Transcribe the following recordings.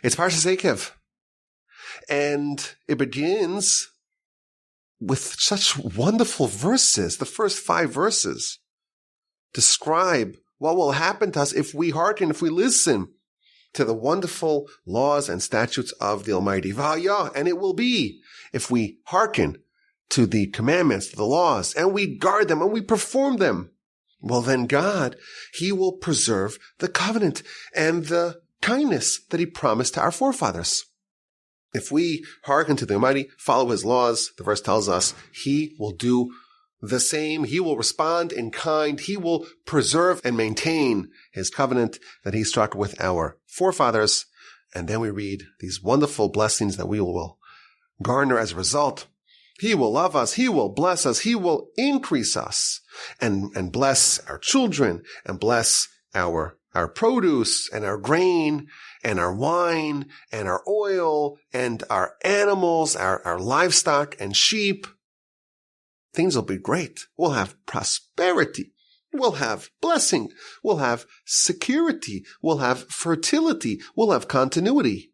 It's Parsha Eikev. And it begins with such wonderful verses. The first 5 verses describe what will happen to us if we hearken, if we listen to the wonderful laws and statutes of the Almighty. V'haya, and it will be, if we hearken to the commandments, to the laws, and we guard them, and we perform them, well then God, He will preserve the covenant and the kindness that He promised to our forefathers. If we hearken to the Almighty, follow His laws, the verse tells us, He will do the same. He will respond in kind. He will preserve and maintain His covenant that He struck with our forefathers. And then we read these wonderful blessings that we will garner as a result. He will love us. He will bless us. He will increase us and bless our children and bless our produce and our grain and our wine and our oil and our animals, our livestock and sheep. Things will be great. We'll have prosperity. We'll have blessing. We'll have security. We'll have fertility. We'll have continuity.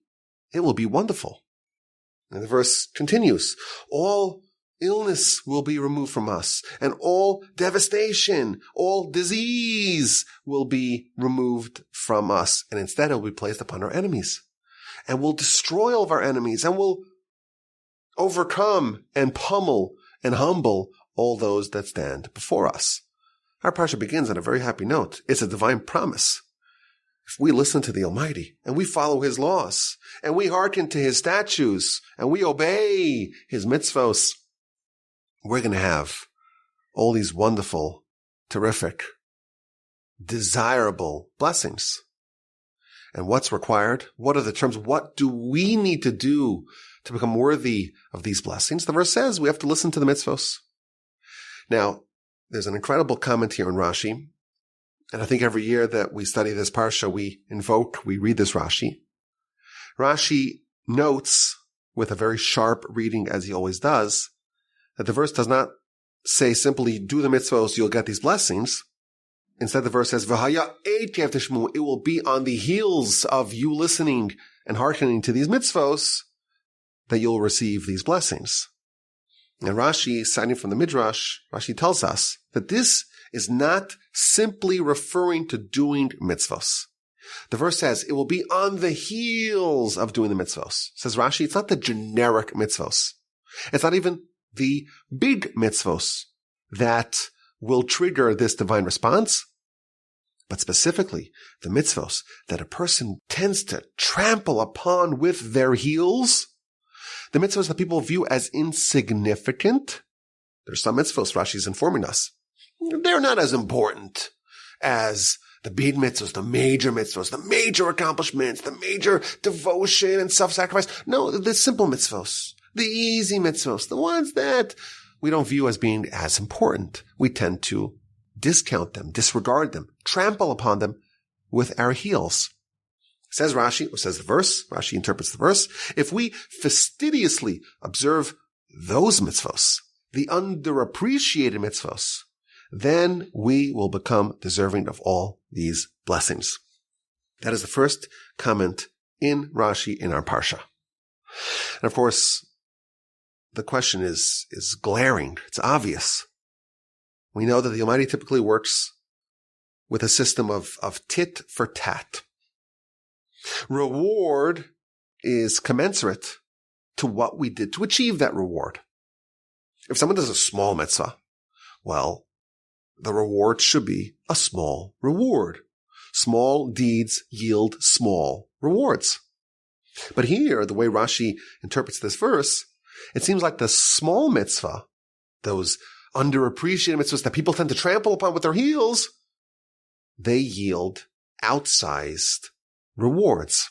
It will be wonderful. And the verse continues. All illness will be removed from us, and all devastation, all disease will be removed from us. And instead it will be placed upon our enemies. And we'll destroy all of our enemies, and we'll overcome and pummel and humble all those that stand before us. Our Parsha begins on a very happy note. It's a divine promise. If we listen to the Almighty and we follow His laws and we hearken to His statutes and we obey His mitzvos, we're going to have all these wonderful, terrific, desirable blessings. And what's required? What are the terms? What do we need to do to become worthy of these blessings? The verse says we have to listen to the mitzvos. Now, there's an incredible comment here in Rashi. And I think every year that we study this Parsha, we read this Rashi. Rashi notes, with a very sharp reading as he always does, that the verse does not say simply, do the mitzvos, you'll get these blessings. Instead, the verse says, V'haya Eikev tishmu, it will be on the heels of you listening and hearkening to these mitzvos that you'll receive these blessings. And Rashi, citing from the Midrash, Rashi tells us that this is not simply referring to doing mitzvos. The verse says it will be on the heels of doing the mitzvos. Says Rashi, it's not the generic mitzvos. It's not even the big mitzvos that will trigger this divine response, but specifically the mitzvos that a person tends to trample upon with their heels, the mitzvos that people view as insignificant. There's some mitzvos, Rashi is informing us, they're not as important as the big mitzvos, the major accomplishments, the major devotion and self-sacrifice. No, the simple mitzvos, the easy mitzvos, the ones that we don't view as being as important. We tend to discount them, disregard them, trample upon them with our heels. Says Rashi, or says the verse, Rashi interprets the verse, if we fastidiously observe those mitzvos, the underappreciated mitzvos, then we will become deserving of all these blessings. That is the first comment in Rashi in our Parsha. And of course, the question is glaring. It's obvious. We know that the Almighty typically works with a system of tit for tat. Reward is commensurate to what we did to achieve that reward. If someone does a small mitzvah, well, the reward should be a small reward. Small deeds yield small rewards. But here, the way Rashi interprets this verse, it seems like the small mitzvah, those underappreciated mitzvahs that people tend to trample upon with their heels, they yield outsized rewards.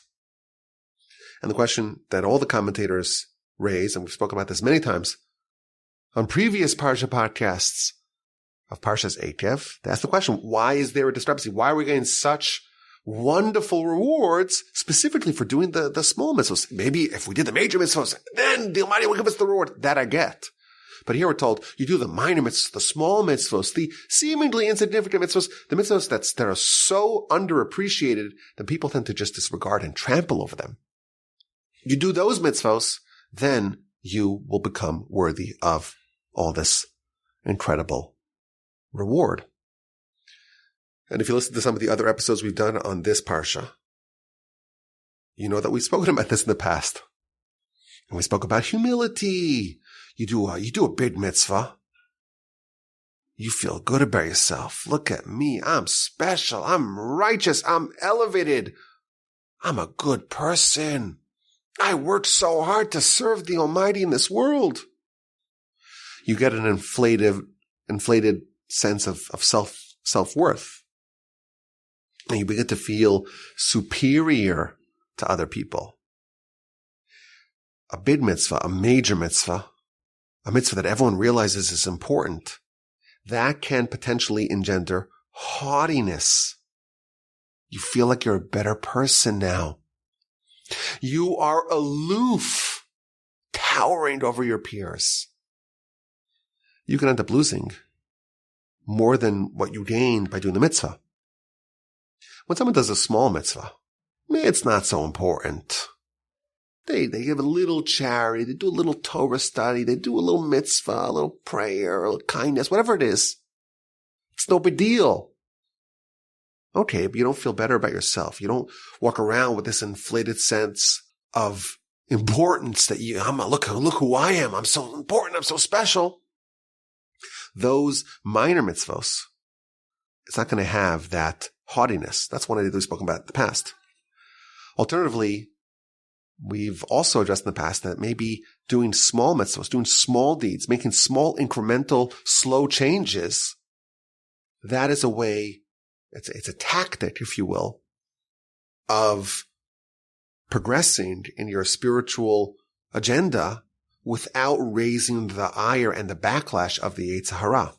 And the question that all the commentators raise, and we've spoken about this many times on previous Parsha podcasts of Parsha's Eikev, they ask the question, why is there a discrepancy? Why are we getting such wonderful rewards specifically for doing the small mitzvahs? Maybe if we did the major mitzvahs, then the Almighty will give us the reward. That I get. But here we're told, you do the minor mitzvahs, the small mitzvahs, the seemingly insignificant mitzvahs, the mitzvahs that are so underappreciated that people tend to just disregard and trample over them. You do those mitzvos, then you will become worthy of all this incredible reward. And if you listen to some of the other episodes we've done on this Parsha, you know that we've spoken about this in the past. And we spoke about humility. You do a big mitzvah. You feel good about yourself. Look at me. I'm special. I'm righteous. I'm elevated. I'm a good person. I worked so hard to serve the Almighty in this world. You get an inflated sense of self-worth. And you begin to feel superior to other people. A big mitzvah, a major mitzvah, a mitzvah that everyone realizes is important, that can potentially engender haughtiness. You feel like you're a better person now. You are aloof, towering over your peers. You can end up losing more than what you gained by doing the mitzvah. When someone does a small mitzvah, it's not so important. They give a little charity, they do a little Torah study, they do a little mitzvah, a little prayer, a little kindness, whatever it is. It's no big deal. Okay, but you don't feel better about yourself. You don't walk around with this inflated sense of importance that look who I am. I'm so important. I'm so special. Those minor mitzvos, it's not going to have that haughtiness. That's one idea that we've spoken about in the past. Alternatively, we've also addressed in the past that maybe doing small mitzvahs, doing small deeds, making small incremental slow changes, that is a way, it's a tactic, if you will, of progressing in your spiritual agenda without raising the ire and the backlash of the Yetzer Hara.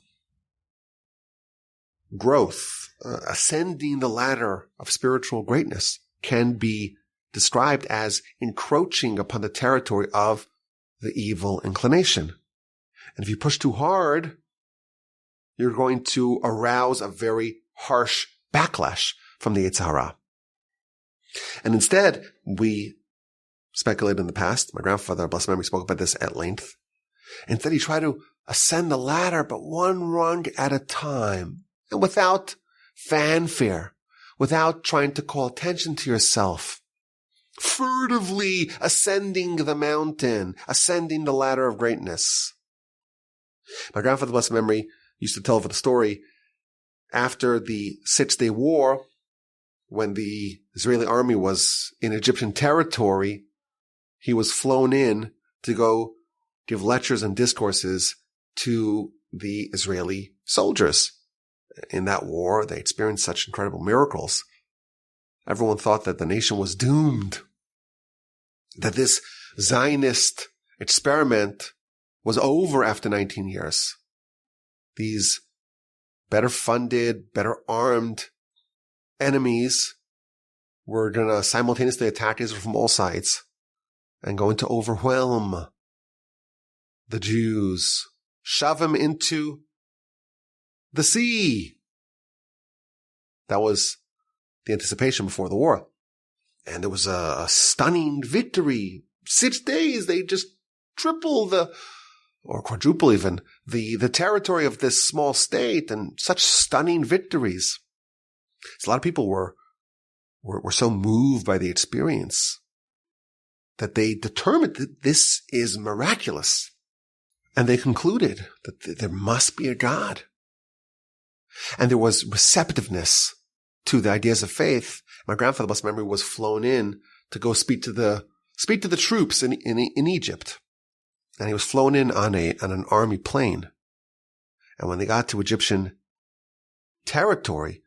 Growth, ascending the ladder of spiritual greatness can be described as encroaching upon the territory of the evil inclination. And if you push too hard, you're going to arouse a very harsh backlash from the Yetzer Hara. And instead, we speculated in the past, my grandfather, blessed memory, spoke about this at length. Instead, he tried to ascend the ladder, but one rung at a time, and without fanfare, without trying to call attention to yourself, furtively ascending the mountain, ascending the ladder of greatness. My grandfather, blessed memory, used to tell of the story after the 6-Day War, when the Israeli army was in Egyptian territory, he was flown in to go give lectures and discourses to the Israeli soldiers. In that war, they experienced such incredible miracles. Everyone thought that the nation was doomed, that this Zionist experiment was over after 19 years. These better funded, better armed enemies were going to simultaneously attack Israel from all sides and going to overwhelm the Jews, shove them into the sea. That was the anticipation before the war. And there was a stunning victory. 6 days, they just triple or quadruple even, the territory of this small state, and such stunning victories. So a lot of people were so moved by the experience that they determined that this is miraculous. And they concluded that there must be a God. And there was receptiveness to the ideas of faith. My grandfather, blessed memory, was flown in to go speak to the troops in Egypt. And he was flown in on an army plane. And when they got to Egyptian territory,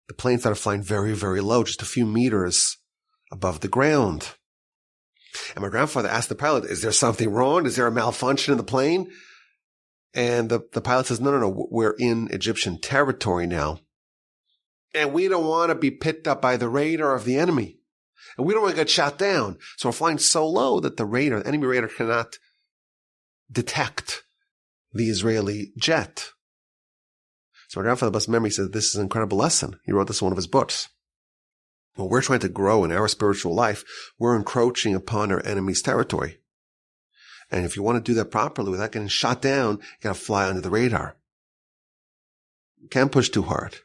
the plane started flying very, very low, just a few meters above the ground. And my grandfather asked the pilot, is there something wrong? Is there a malfunction in the plane? And the pilot says, no, we're in Egyptian territory now. And we don't want to be picked up by the radar of the enemy. And we don't want to get shot down. So we're flying so low that the enemy radar cannot detect the Israeli jet. So my grandfather, blessed memory, said this is an incredible lesson. He wrote this in one of his books. When we're trying to grow in our spiritual life, we're encroaching upon our enemy's territory. And if you want to do that properly without getting shot down, you got to fly under the radar. You can't push too hard.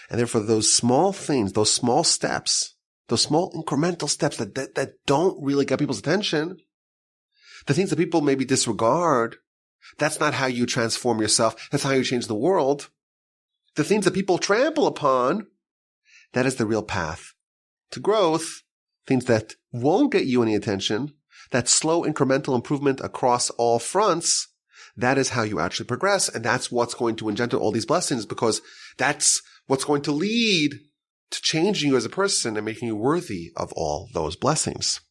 And therefore, those small things, those small steps, those small incremental steps that don't really get people's attention, the things that people maybe disregard, that's not how you transform yourself. That's how you change the world. The things that people trample upon, that is the real path to growth. Things that won't get you any attention, that slow incremental improvement across all fronts, that is how you actually progress. And that's what's going to engender all these blessings, because that's what's going to lead to changing you as a person and making you worthy of all those blessings.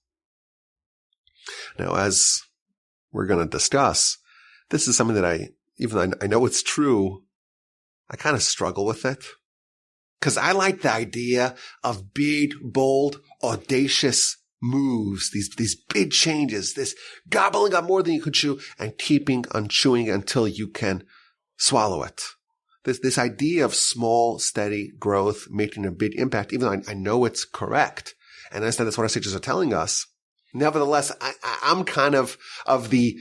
Now, as we're going to discuss, this is something that even though I know it's true, I kind of struggle with it. Because I like the idea of big, bold, audacious moves, these big changes, this gobbling up more than you can chew and keeping on chewing until you can swallow it. This idea of small, steady growth, making a big impact, even though I know it's correct, and I understand that's what our sages are telling us. Nevertheless, I'm kind of the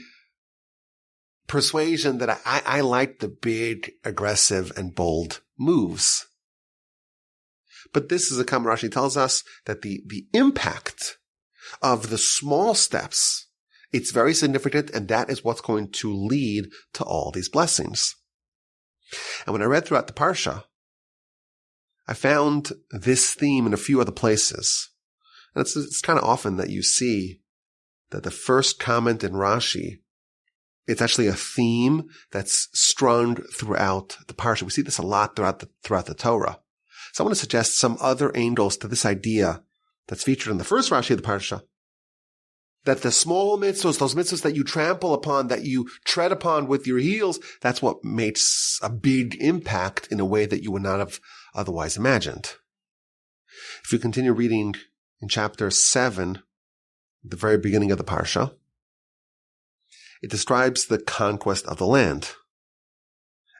persuasion that I like the big, aggressive, and bold moves. But this is a common Rashi tells us that the impact of the small steps, it's very significant, and that is what's going to lead to all these blessings. And when I read throughout the Parsha, I found this theme in a few other places. And it's kind of often that you see that the first comment in Rashi, it's actually a theme that's strung throughout the Parsha. We see this a lot throughout the Torah. So I want to suggest some other angles to this idea that's featured in the first Rashi of the Parsha, that the small mitzvahs, those mitzvahs that you trample upon, that you tread upon with your heels, that's what makes a big impact in a way that you would not have otherwise imagined. If you continue reading in chapter 7, the very beginning of the Parsha, it describes the conquest of the land.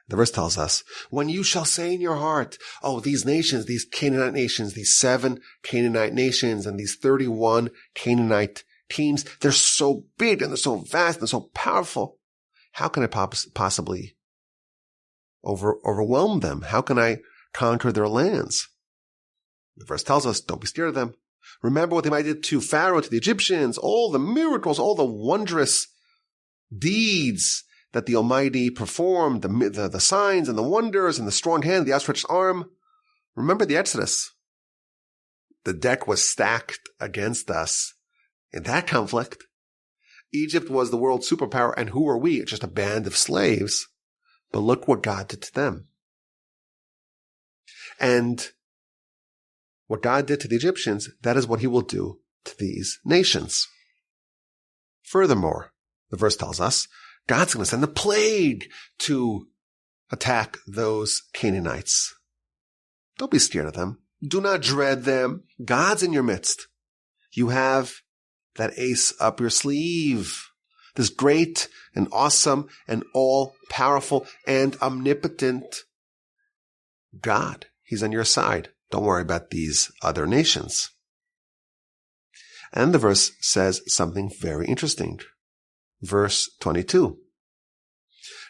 The verse tells us, when you shall say in your heart, oh, these nations, these Canaanite nations, these 7 Canaanite nations and these 31 Canaanite teams, they're so big and they're so vast and so powerful. How can I possibly overwhelm them? How can I conquer their lands? The verse tells us, don't be scared of them. Remember what they might did to Pharaoh, to the Egyptians, all the miracles, all the wondrous deeds that the Almighty performed, the signs and the wonders and the strong hand, the outstretched arm. Remember the Exodus. The deck was stacked against us in that conflict. Egypt was the world's superpower, and who are we? Just a band of slaves. But look what God did to them. And what God did to the Egyptians, that is what he will do to these nations. Furthermore, the verse tells us, God's going to send a plague to attack those Canaanites. Don't be scared of them. Do not dread them. God's in your midst. You have that ace up your sleeve. This great and awesome and all-powerful and omnipotent God. He's on your side. Don't worry about these other nations. And the verse says something very interesting. Verse 22.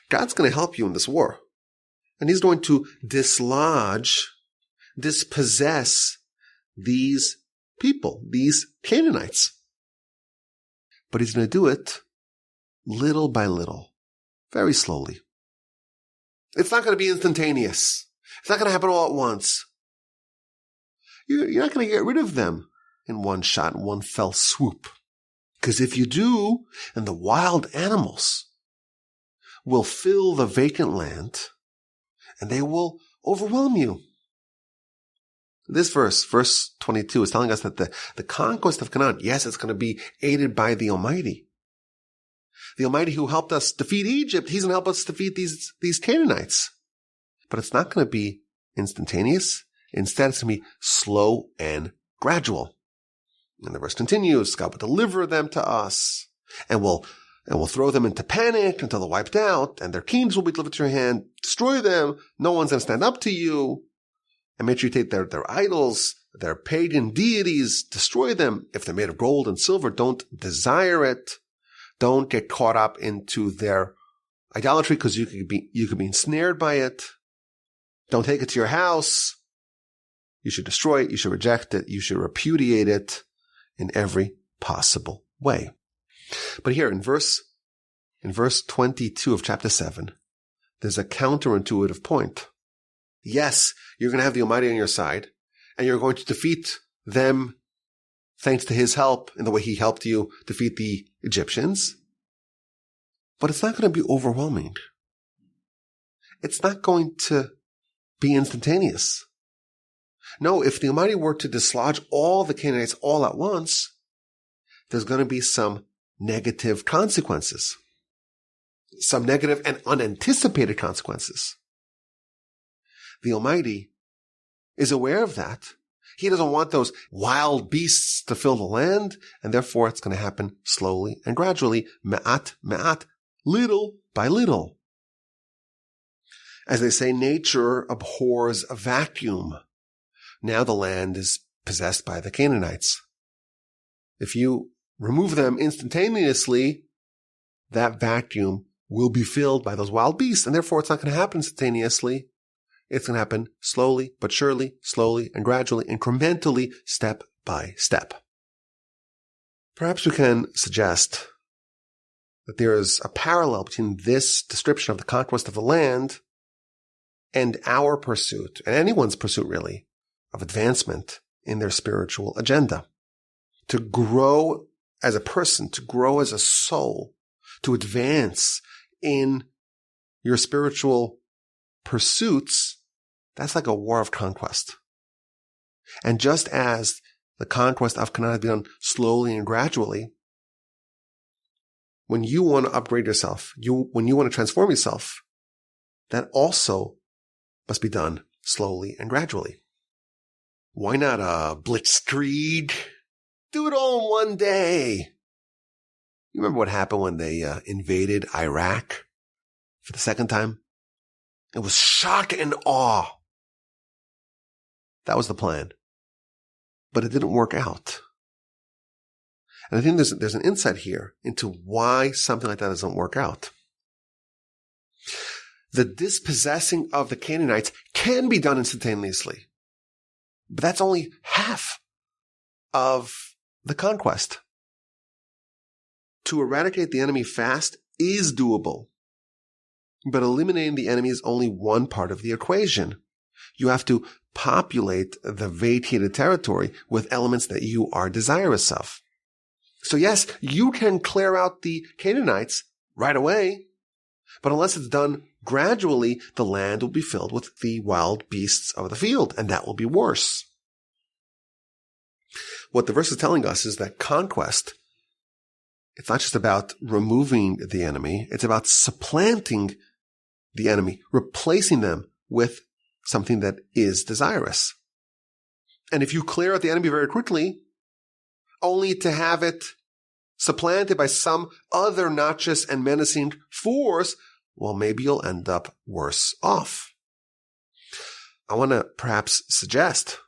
God's going to help you in this war. And he's going to dispossess these people, these Canaanites. But he's going to do it little by little, very slowly. It's not going to be instantaneous. It's not going to happen all at once. You're not going to get rid of them in one shot, in one fell swoop. Because if you do, and the wild animals will fill the vacant land, and they will overwhelm you. This verse 22, is telling us that the conquest of Canaan, yes, it's going to be aided by the Almighty. The Almighty who helped us defeat Egypt, he's going to help us defeat these Canaanites. But it's not going to be instantaneous. Instead, it's going to be slow and gradual. And the verse continues, God will deliver them to us, and we'll throw them into panic until they're wiped out, and their kings will be delivered to your hand. Destroy them. No one's going to stand up to you. and make sure you take their idols, their pagan deities, destroy them. If they're made of gold and silver, don't desire it. Don't get caught up into their idolatry because you could be ensnared by it. Don't take it to your house. You should destroy it. You should reject it. You should repudiate it in every possible way. But here in verse 22 of chapter 7, there's a counterintuitive point. Yes, you're going to have the Almighty on your side, and you're going to defeat them thanks to his help in the way he helped you defeat the Egyptians. But it's not going to be overwhelming. It's not going to be instantaneous. No, if the Almighty were to dislodge all the Canaanites all at once, there's going to be some negative consequences. Some negative and unanticipated consequences. The Almighty is aware of that. He doesn't want those wild beasts to fill the land, and therefore it's going to happen slowly and gradually, me'at, little by little. As they say, nature abhors a vacuum. Now the land is possessed by the Canaanites. If you remove them instantaneously, that vacuum will be filled by those wild beasts, and therefore it's not going to happen instantaneously. It's going to happen slowly but surely, slowly and gradually, incrementally, step by step. Perhaps we can suggest that there is a parallel between this description of the conquest of the land and our pursuit, and anyone's pursuit really, of advancement in their spiritual agenda. To grow as a person, to grow as a soul, to advance in your spiritual pursuits, that's like a war of conquest. And just as the conquest of Canaan has been done slowly and gradually, when you want to upgrade yourself, when you want to transform yourself, that also must be done slowly and gradually. Why not a blitzkrieg? Do it all in one day. You remember what happened when they invaded Iraq for the second time? It was shock and awe. That was the plan. But it didn't work out. And I think there's an insight here into why something like that doesn't work out. The dispossessing of the Canaanites can be done instantaneously. But that's only half of the conquest. To eradicate the enemy fast is doable. But eliminating the enemy is only one part of the equation. You have to populate the vacated territory with elements that you are desirous of. So yes, you can clear out the Canaanites right away, but unless it's done gradually, the land will be filled with the wild beasts of the field, and that will be worse. What the verse is telling us is that conquest, it's not just about removing the enemy, it's about supplanting the enemy, replacing them with something that is desirous. And if you clear out the enemy very quickly, only to have it supplanted by some other noxious and menacing force, well, maybe you'll end up worse off. I want to perhaps suggest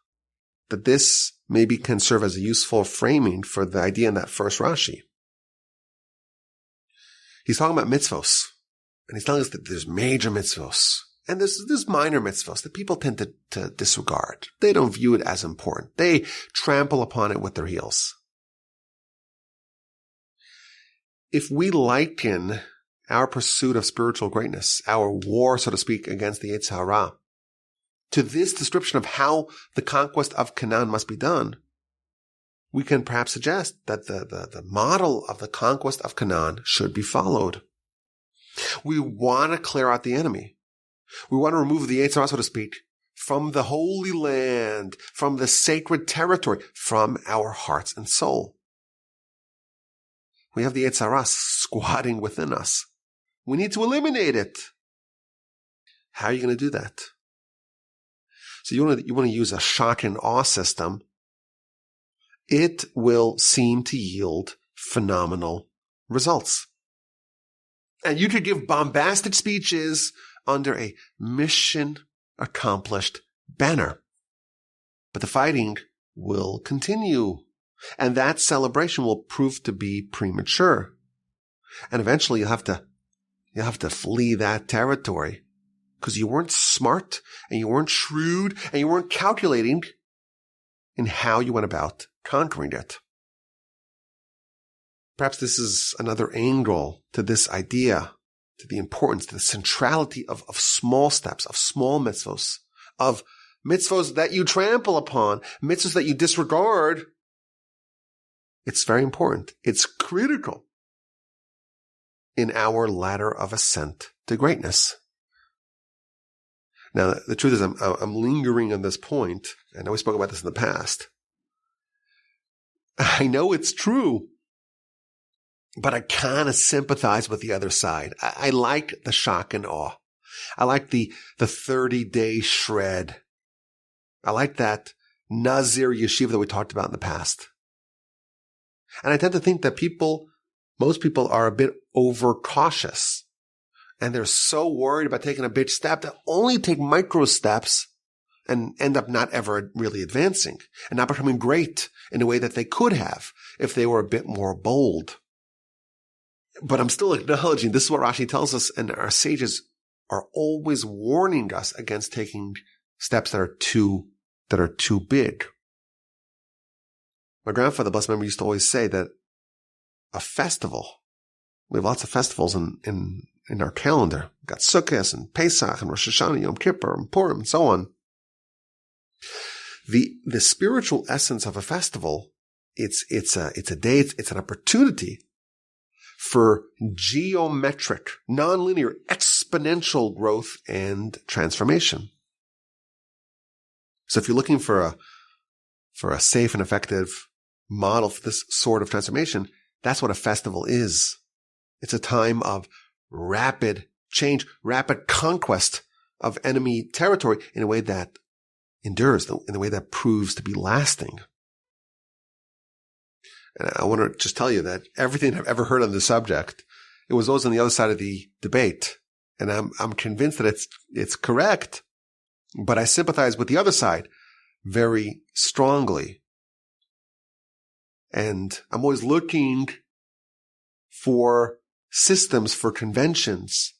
that this maybe can serve as a useful framing for the idea in that first Rashi. He's talking about mitzvos, and he's telling us that there's major mitzvos, and there's minor mitzvos that people tend to disregard. They don't view it as important. They trample upon it with their heels. If we liken our pursuit of spiritual greatness, our war, so to speak, against the Yetzer Hara, to this description of how the conquest of Canaan must be done, we can perhaps suggest that the model of the conquest of Canaan should be followed. We want to clear out the enemy. We want to remove the Yetzer Hara, so to speak, from the holy land, from the sacred territory, from our hearts and soul. We have the Yetzer Hara squatting within us. We need to eliminate it. How are you going to do that? So you want to use a shock and awe system. It will seem to yield phenomenal results. And you could give bombastic speeches under a mission accomplished banner. But the fighting will continue. And that celebration will prove to be premature. And eventually you'll have to flee that territory because you weren't smart and you weren't shrewd and you weren't calculating in how you went about conquering it. Perhaps this is another angle to this idea, to the importance, to the centrality of small steps, of small mitzvos, of mitzvos that you trample upon, mitzvos that you disregard. It's very important. It's critical in our ladder of ascent to greatness. Now, the truth is I'm lingering on this point. I know we spoke about this in the past. I know it's true, but I kind of sympathize with the other side. I like the shock and awe. I like the 30-day shred. I like that Nazir yeshiva that we talked about in the past. And I tend to think that most people are a bit overcautious. And they're so worried about taking a big step that only take micro steps and end up not ever really advancing and not becoming great in a way that they could have if they were a bit more bold. But I'm still acknowledging this is what Rashi tells us, and our sages are always warning us against taking steps that are too big. My grandfather, blessed memory, used to always say that a festival, we have lots of festivals in our calendar. We've got Sukkot and Pesach and Rosh Hashanah, Yom Kippur and Purim and so on. The spiritual essence of a festival, it's a day, it's an opportunity for geometric, nonlinear, exponential growth and transformation. So if you're looking for a safe and effective model for this sort of transformation, that's what a festival is. It's a time of rapid change, rapid conquest of enemy territory in a way that endures, in a way that proves to be lasting. And I want to just tell you that everything I've ever heard on this subject, it was always on the other side of the debate. And I'm convinced that it's correct, but I sympathize with the other side very strongly. And I'm always looking for systems, for conventions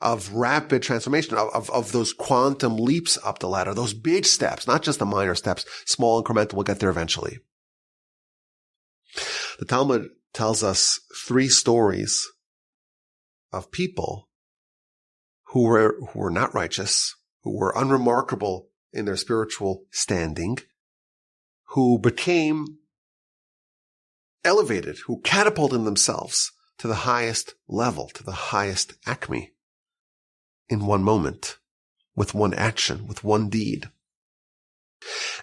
of rapid transformation, of those quantum leaps up the ladder, those big steps, not just the minor steps, small, incremental, we'll get there eventually. The Talmud tells us 3 stories of people who were not righteous, who were unremarkable in their spiritual standing, who became elevated, who catapulted themselves to the highest level, to the highest acme in one moment, with one action, with one deed.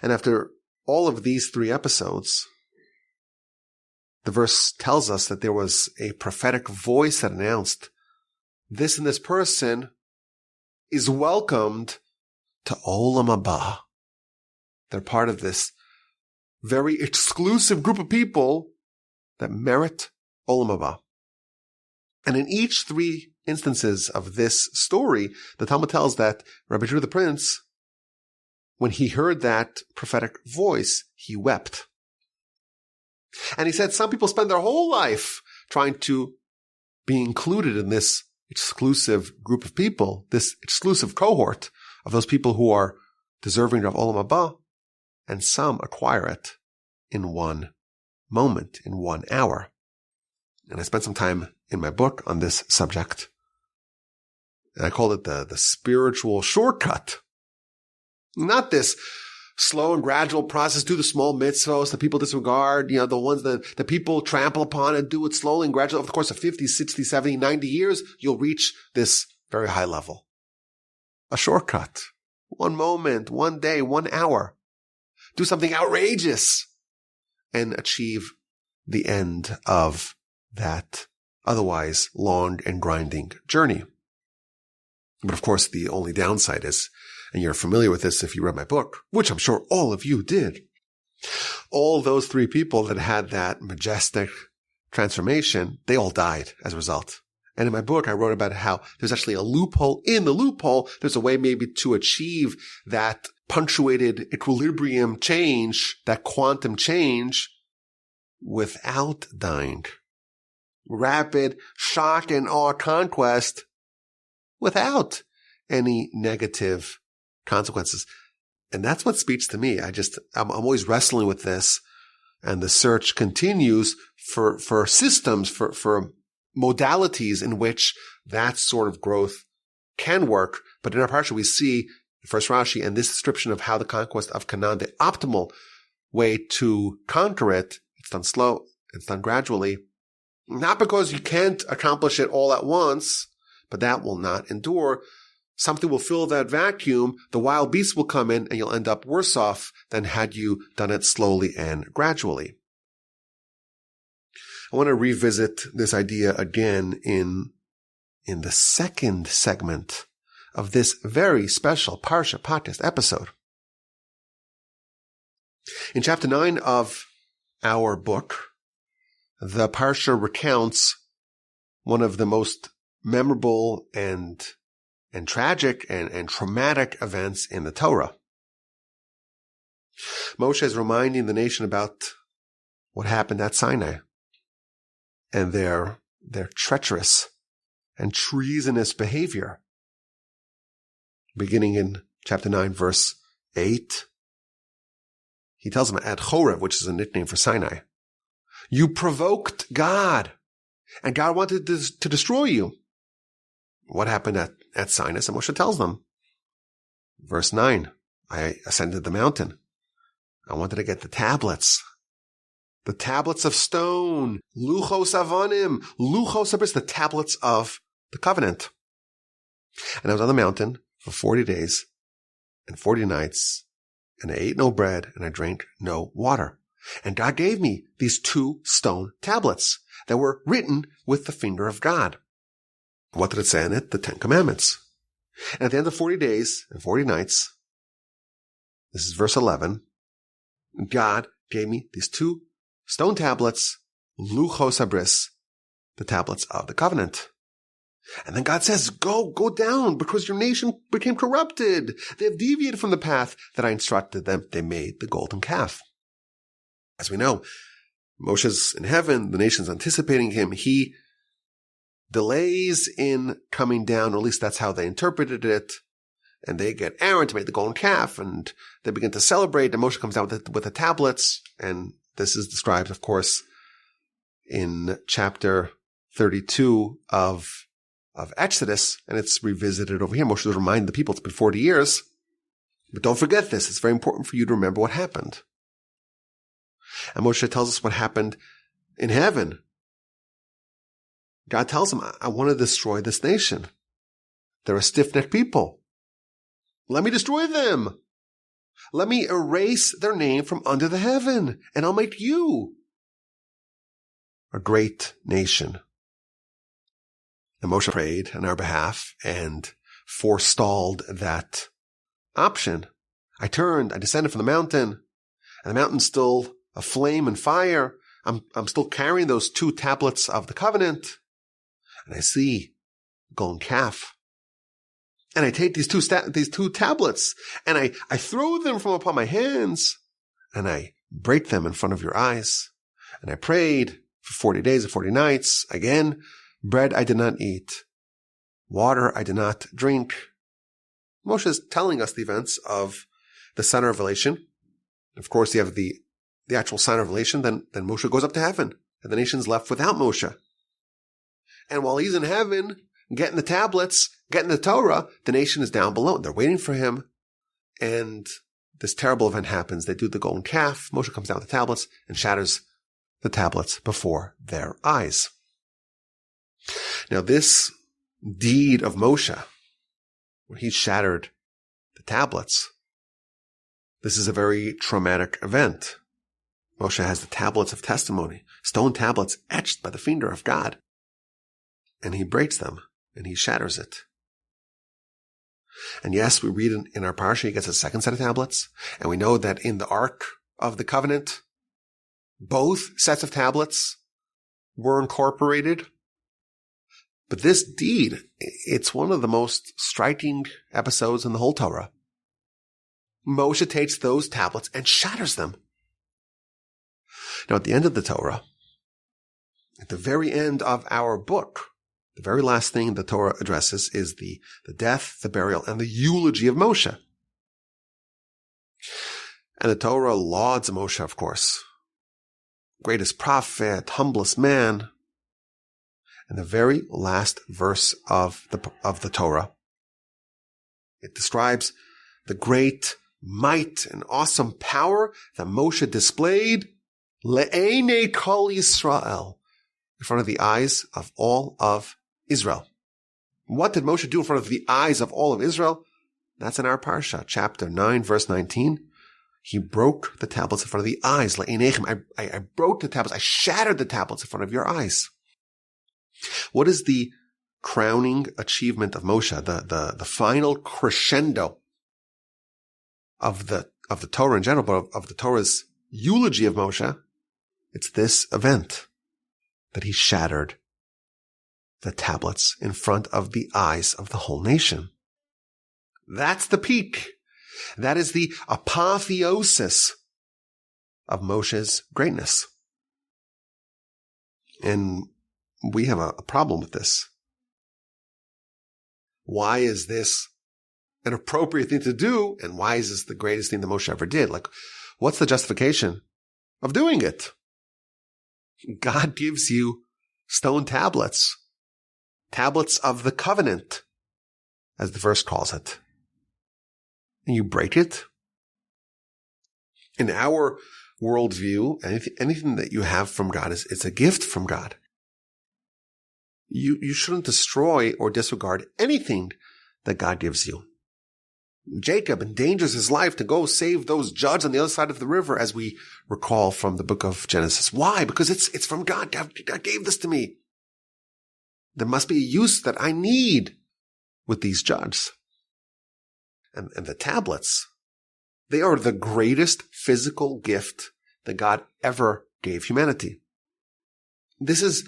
And after all of these 3 episodes, the verse tells us that there was a prophetic voice that announced, this and this person is welcomed to Olam Haba. They're part of this very exclusive group of people that merit Olam Haba. And in each 3 instances of this story, the Talmud tells that Rabbi Judah the Prince, when he heard that prophetic voice, he wept. And he said some people spend their whole life trying to be included in this exclusive group of people, this exclusive cohort of those people who are deserving of Olam Haba, and some acquire it in one moment, in 1 hour. And I spent some time in my book on this subject. And I called it the spiritual shortcut. Not this slow and gradual process, do the small mitzvos that people disregard, the ones that people trample upon and do it slowly and gradually. Over the course of 50, 60, 70, 90 years, you'll reach this very high level. A shortcut. 1 moment, 1 day, 1 hour. Do something outrageous and achieve the end of that otherwise long and grinding journey. But of course, the only downside is, and you're familiar with this if you read my book, which I'm sure all of you did, all those 3 people that had that majestic transformation, they all died as a result. And in my book, I wrote about how there's actually a loophole. In the loophole, there's a way maybe to achieve that punctuated equilibrium change, that quantum change, without dying. Rapid shock and awe conquest without any negative consequences. And that's what speaks to me. I'm always wrestling with this, and the search continues for systems, for modalities in which that sort of growth can work. But in our Parsha, we see the first Rashi and this description of how the conquest of Canaan, the optimal way to conquer it, it's done slow, it's done gradually. Not because you can't accomplish it all at once, but that will not endure. Something will fill that vacuum, the wild beasts will come in, and you'll end up worse off than had you done it slowly and gradually. I want to revisit this idea again in the second segment of this very special Parsha podcast episode. In chapter 9 of our book, the Parsha recounts one of the most memorable and tragic and traumatic events in the Torah. Moshe is reminding the nation about what happened at Sinai and their treacherous and treasonous behavior. Beginning in chapter 9, verse 8, he tells them at Chorev, which is a nickname for Sinai, you provoked God, and God wanted to destroy you. What happened at Sinai? And Moshe tells them, verse 9, I ascended the mountain. I wanted to get the tablets of stone, luchos avonim, luchos abris, the tablets of the covenant. And I was on the mountain for 40 days and 40 nights, and I ate no bread and I drank no water. And God gave me these 2 stone tablets that were written with the finger of God. What did it say in it? The 10 Commandments. And at the end of 40 days and 40 nights, this is verse 11, God gave me these 2 stone tablets, luchos abris, the tablets of the covenant. And then God says, go down, because your nation became corrupted. They have deviated from the path that I instructed them. They made the golden calf. As we know, Moshe's in heaven, the nation's anticipating him. He delays in coming down, or at least that's how they interpreted it. And they get Aaron to make the golden calf, and they begin to celebrate. And Moshe comes down with the tablets. And this is described, of course, in chapter 32 of Exodus, and it's revisited over here. Moshe will remind the people it's been 40 years. But don't forget this. It's very important for you to remember what happened. And Moshe tells us what happened in heaven. God tells him, I want to destroy this nation. They're a stiff-necked people. Let me destroy them. Let me erase their name from under the heaven, and I'll make you a great nation. And Moshe prayed on our behalf and forestalled that option. I descended from the mountain, and the mountain's still aflame and fire. I'm still carrying those 2 tablets of the covenant, and I see the golden calf. And I take these two tablets, and I throw them from upon my hands, and I break them in front of your eyes. And I prayed for 40 days and 40 nights. Again, bread I did not eat. Water I did not drink. Moshe is telling us the events of the sign of revelation. Of course, you have the actual sign of revelation. Then Moshe goes up to heaven, and the nation's left without Moshe. And while he's in heaven, getting the tablets, getting the Torah, the nation is down below. They're waiting for him. And this terrible event happens. They do the golden calf. Moshe comes down with the tablets and shatters the tablets before their eyes. Now, this deed of Moshe, when he shattered the tablets, this is a very traumatic event. Moshe has the tablets of testimony, stone tablets etched by the finger of God. And he breaks them, and he shatters it. And yes, we read in our Parsha, he gets a second set of tablets. And we know that in the Ark of the Covenant, both sets of tablets were incorporated. But this deed, it's one of the most striking episodes in the whole Torah. Moshe takes those tablets and shatters them. Now, at the end of the Torah, at the very end of our book, the very last thing the Torah addresses is the death, the burial, and the eulogy of Moshe. And the Torah lauds Moshe, of course. Greatest prophet, humblest man. And the very last verse of the Torah, it describes the great might and awesome power that Moshe displayed le'enei kol Yisrael, in front of the eyes of all of Israel. What did Moshe do in front of the eyes of all of Israel? That's in our Parsha, chapter 9, verse 19. He broke the tablets in front of the eyes. Le'enechem, I broke the tablets. I shattered the tablets in front of your eyes. What is the crowning achievement of Moshe? The final crescendo of the Torah in general, but of the Torah's eulogy of Moshe? It's this event that he shattered the tablets in front of the eyes of the whole nation. That's the peak. That is the apotheosis of Moshe's greatness. And we have a problem with this. Why is this an appropriate thing to do? And why is this the greatest thing that Moshe ever did? Like, what's the justification of doing it? God gives you stone tablets, tablets of the covenant, as the verse calls it. And you break it. In our worldview, anything that you have from God it's a gift from God. You shouldn't destroy or disregard anything that God gives you. Jacob endangers his life to go save those judges on the other side of the river, as we recall from the book of Genesis. Why? Because it's from God. God gave this to me. There must be a use that I need with these judges. And the tablets, they are the greatest physical gift that God ever gave humanity. This is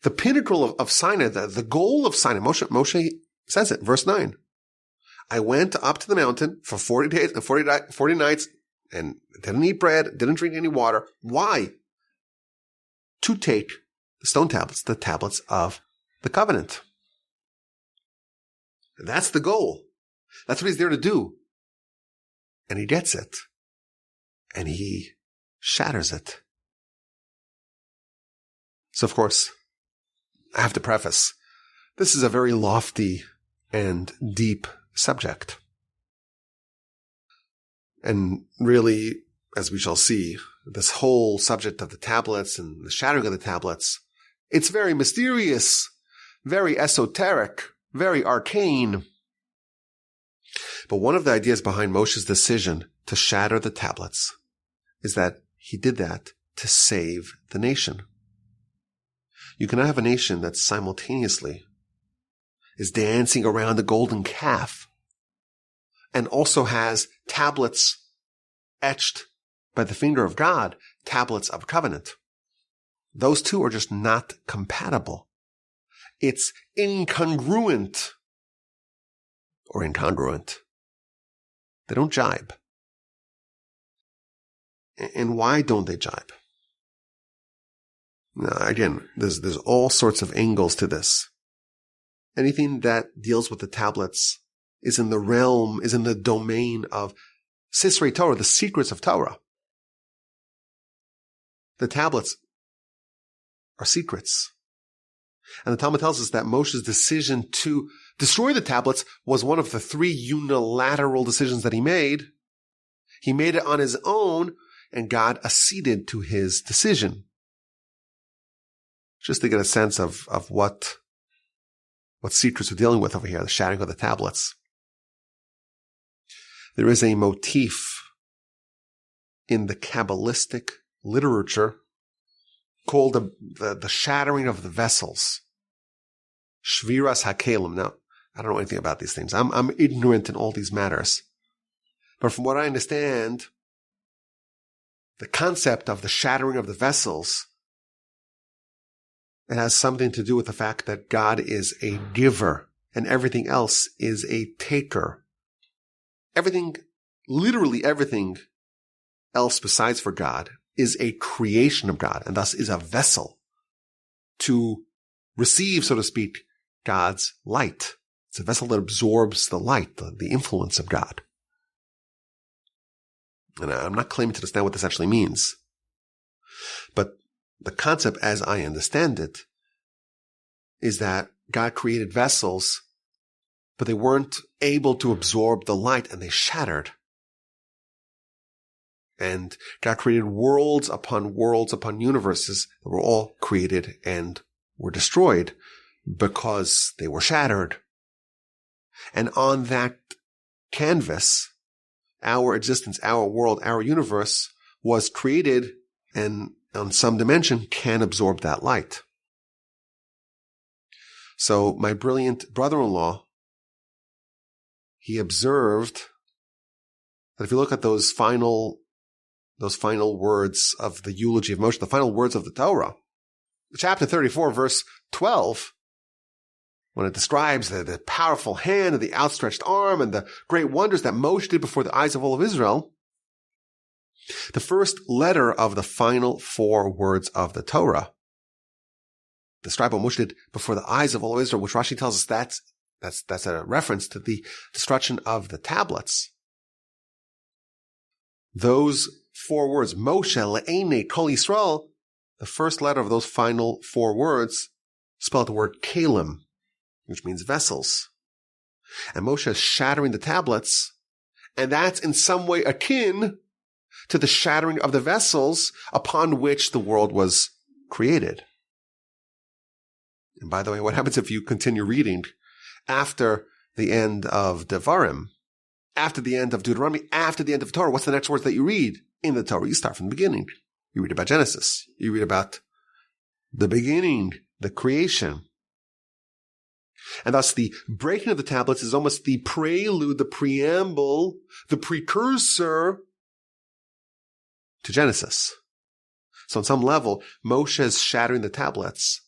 the pinnacle of Sinai, the goal of Sinai. Moshe says it, verse 9. I went up to the mountain for 40 days and 40 nights and didn't eat bread, didn't drink any water. Why? To take the stone tablets, the tablets of the covenant. And that's the goal. That's what he's there to do. And he gets it. And he shatters it. So, of course, I have to preface, this is a very lofty and deep subject. And really, as we shall see, this whole subject of the tablets and the shattering of the tablets, it's very mysterious, very esoteric, very arcane. But one of the ideas behind Moshe's decision to shatter the tablets is that he did that to save the nation. You cannot have a nation that simultaneously is dancing around the golden calf and also has tablets etched by the finger of God, tablets of covenant. Those two are just not compatible. It's incongruent or incongruent. They don't jibe. And why don't they jibe? Now, again, there's all sorts of angles to this. Anything that deals with the tablets is in the domain of Sisrei Torah, the secrets of Torah. The tablets are secrets. And the Talmud tells us that Moshe's decision to destroy the tablets was one of the 3 unilateral decisions that he made. He made it on his own, and God acceded to his decision. Just to get a sense of what secrets we're dealing with over here, the shattering of the tablets. There is a motif in the Kabbalistic literature called the shattering of the vessels. Shviras hakelim. Now, I don't know anything about these things. I'm ignorant in all these matters. But from what I understand, the concept of the shattering of the vessels, it has something to do with the fact that God is a giver and everything else is a taker. Everything literally everything else besides for God is a creation of God, and thus is a vessel to receive, so to speak, God's light. It's a vessel that absorbs the light, the influence of God. And I'm not claiming to understand what this actually means. But the concept, as I understand it, is that God created vessels, but they weren't able to absorb the light, and they shattered. And God created worlds upon universes that were all created and were destroyed because they were shattered. And on that canvas, our existence, our world, our universe was created and on some dimension can absorb that light. So my brilliant brother-in-law, he observed that if you look at those final words of the eulogy of Moshe, the final words of the Torah, chapter 34, verse 12, when it describes the powerful hand and the outstretched arm and the great wonders that Moshe did before the eyes of all of Israel, the first letter of the final 4 words of the Torah describe what Moshe did before the eyes of all of Israel, which Rashi tells us that's a reference to the destruction of the tablets. Those 4 words, Moshe le'enei kol Yisrael, the first letter of those final 4 words spell out the word kalim, which means vessels. And Moshe is shattering the tablets, and that's in some way akin to the shattering of the vessels upon which the world was created. And by the way, what happens if you continue reading after the end of Devarim, after the end of Deuteronomy, after the end of Torah? What's the next words that you read in the Torah? You start from the beginning. You read about Genesis. You read about the beginning, the creation. And thus the breaking of the tablets is almost the prelude, the preamble, the precursor to Genesis. So on some level, Moshe is shattering the tablets.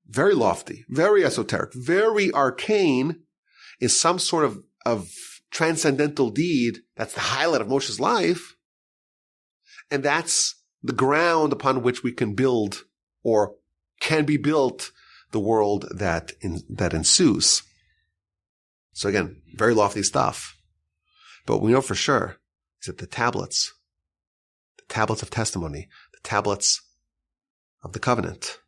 Very lofty, very esoteric, very arcane, is some sort of transcendental deed. That's the highlight of Moshe's life. And that's the ground upon which we can build, or can be built, the world that ensues. So again, very lofty stuff. But what we know for sure is that the tablets of testimony, the tablets of the covenant,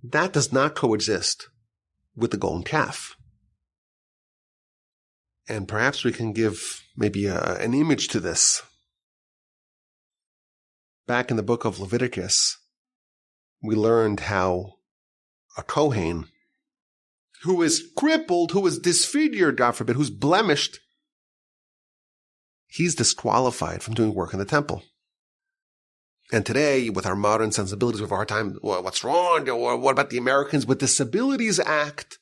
that does not coexist with the golden calf. And perhaps we can give maybe an image to this. Back in the book of Leviticus, we learned how a Kohen who is crippled, who is disfigured, God forbid, who's blemished, he's disqualified from doing work in the temple. And today, with our modern sensibilities of our time, well, what's wrong? Or what about the Americans with Disabilities Act?